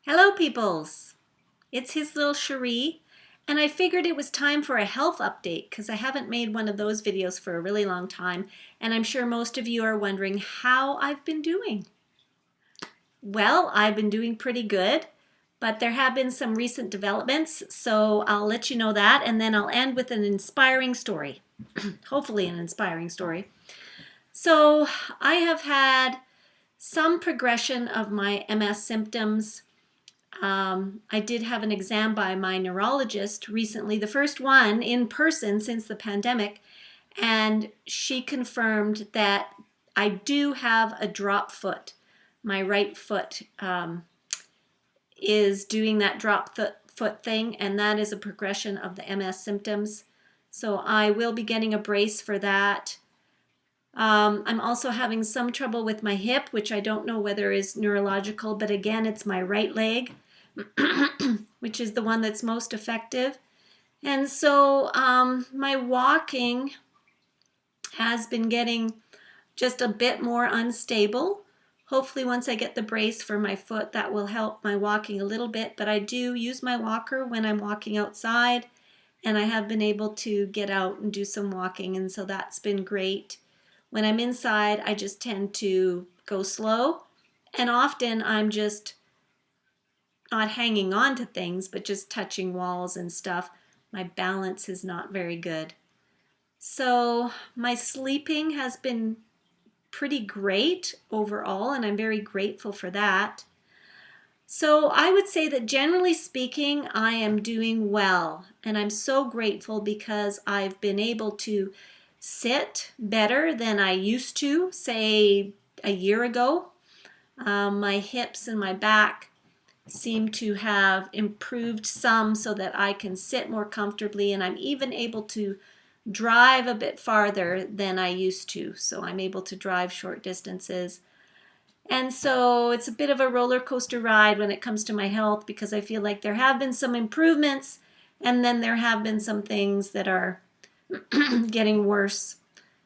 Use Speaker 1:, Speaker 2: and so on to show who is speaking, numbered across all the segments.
Speaker 1: Hello, peoples. It's his little Cherie, and I figured it was time for a health update because I haven't made one of those videos for a really long time, and I'm sure most of you are wondering how I've been doing. Well, I've been doing pretty good, but there have been some recent developments, so I'll let you know that, and then I'll end with an inspiring story. Hopefully, an inspiring story. So, I have had some progression of my MS symptoms. I did have an exam by my neurologist recently, the first one in person since the pandemic, and she confirmed that I do have a drop foot. My right foot is doing that foot thing, and that is a progression of the MS symptoms. So I will be getting a brace for that. I'm also having some trouble with my hip, which I don't know whether is neurological, but again, it's my right leg. Which is the one that's most effective. And so my walking has been getting just a bit more unstable. Hopefully once I get the brace for my foot, that will help my walking a little bit, but I do use my walker when I'm walking outside, and I have been able to get out and do some walking, and so that's been great. When I'm inside, I just tend to go slow, and often I'm just not hanging on to things, but just touching walls and stuff. My balance is not very good. So my sleeping has been pretty great overall, and I'm very grateful for that. So I would say that generally speaking, I am doing well, and I'm so grateful because I've been able to sit better than I used to, say a year ago. My hips and my back seem to have improved some so that I can sit more comfortably, and I'm even able to drive a bit farther than I used to. So I'm able to drive short distances. And so it's a bit of a roller coaster ride when it comes to my health because I feel like there have been some improvements and then there have been some things that are getting worse.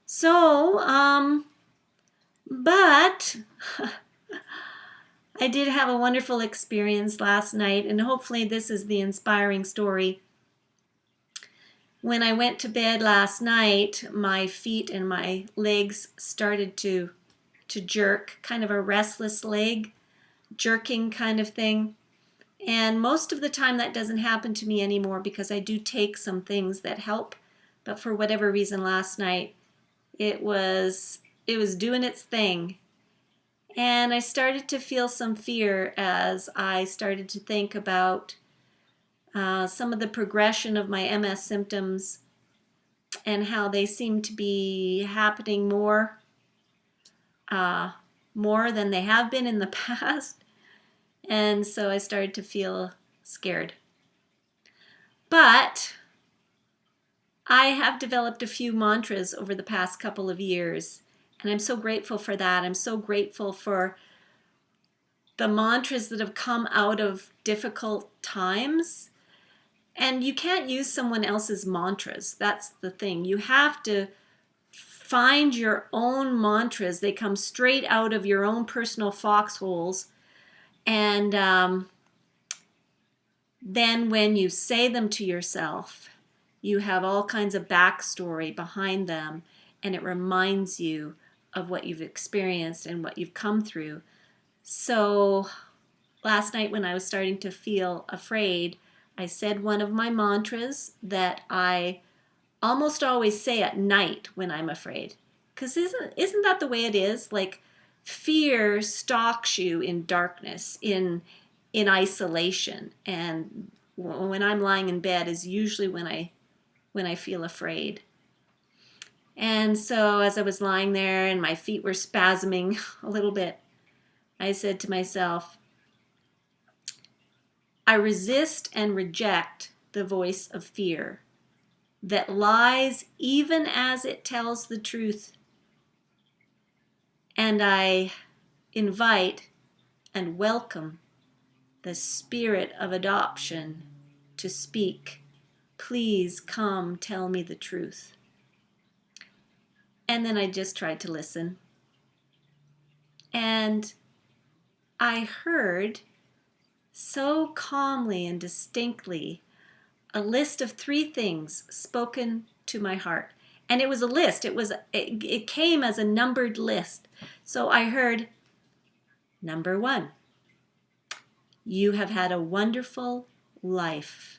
Speaker 1: So, but I did have a wonderful experience last night, and hopefully this is the inspiring story. When I went to bed last night, my feet and my legs started to jerk, kind of a restless leg jerking kind of thing. And most of the time that doesn't happen to me anymore because I do take some things that help. But for whatever reason last night, it was doing its thing. And I started to feel some fear as I started to think about some of the progression of my MS symptoms and how they seem to be happening uh, more than they have been in the past. And so I started to feel scared. But I have developed a few mantras over the past couple of years, and I'm so grateful for that. I'm so grateful for the mantras that have come out of difficult times. And you can't use someone else's mantras. That's the thing. You have to find your own mantras. They come straight out of your own personal foxholes. And then when you say them to yourself, you have all kinds of backstory behind them, and it reminds you of what you've experienced and what you've come through. So last night when I was starting to feel afraid, I said one of my mantras that I almost always say at night when I'm afraid. Because isn't that the way it is? Like fear stalks you in darkness, in isolation, and when I'm lying in bed is usually when I feel afraid. And so as I was lying there and my feet were spasming a little bit, I said to myself, I resist and reject the voice of fear that lies even as it tells the truth. And I invite and welcome the spirit of adoption to speak. Please come tell me the truth. And then I just tried to listen. And I heard so calmly and distinctly a list of 3 things spoken to my heart. And it was a list. It came as a numbered list. So I heard number 1, you have had a wonderful life.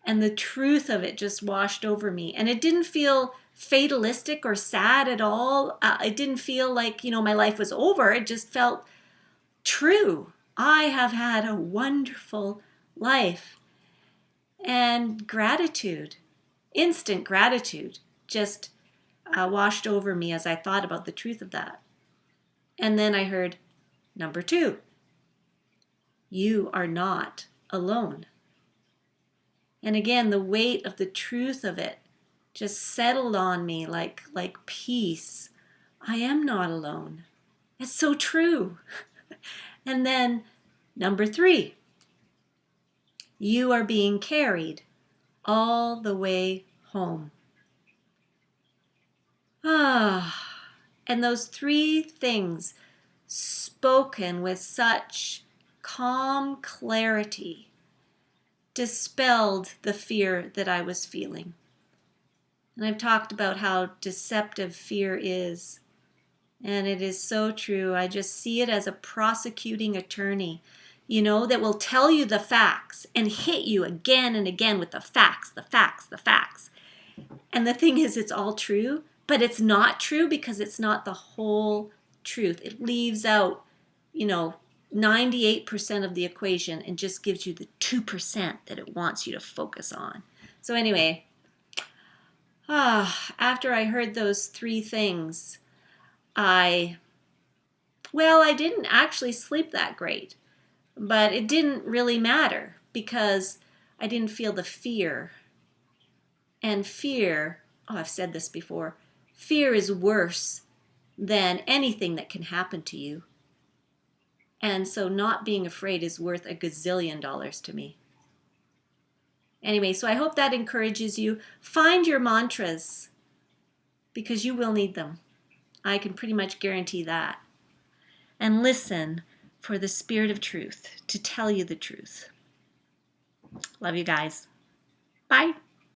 Speaker 1: And the truth of it just washed over me. And it didn't feel fatalistic or sad at all. It didn't feel like, my life was over. It just felt true. I have had a wonderful life. And gratitude, instant gratitude, just washed over me as I thought about the truth of that. And then I heard number 2, you are not alone. And again, the weight of the truth of it just settled on me like peace. I am not alone. It's so true. And then number 3, you are being carried all the way home. And those 3 things spoken with such calm clarity dispelled the fear that I was feeling. And I've talked about how deceptive fear is. And it is so true. I just see it as a prosecuting attorney, that will tell you the facts and hit you again and again with the facts, the facts, the facts. And the thing is, it's all true, but it's not true because it's not the whole truth. It leaves out, 98% of the equation and just gives you the 2% that it wants you to focus on. So anyway, after I heard those 3 things, I didn't actually sleep that great, but it didn't really matter because I didn't feel the fear. And fear, I've said this before, fear is worse than anything that can happen to you. And so not being afraid is worth $1 gazillion to me. Anyway, so I hope that encourages you. Find your mantras because you will need them. I can pretty much guarantee that. And listen for the Spirit of truth to tell you the truth. Love you guys. Bye.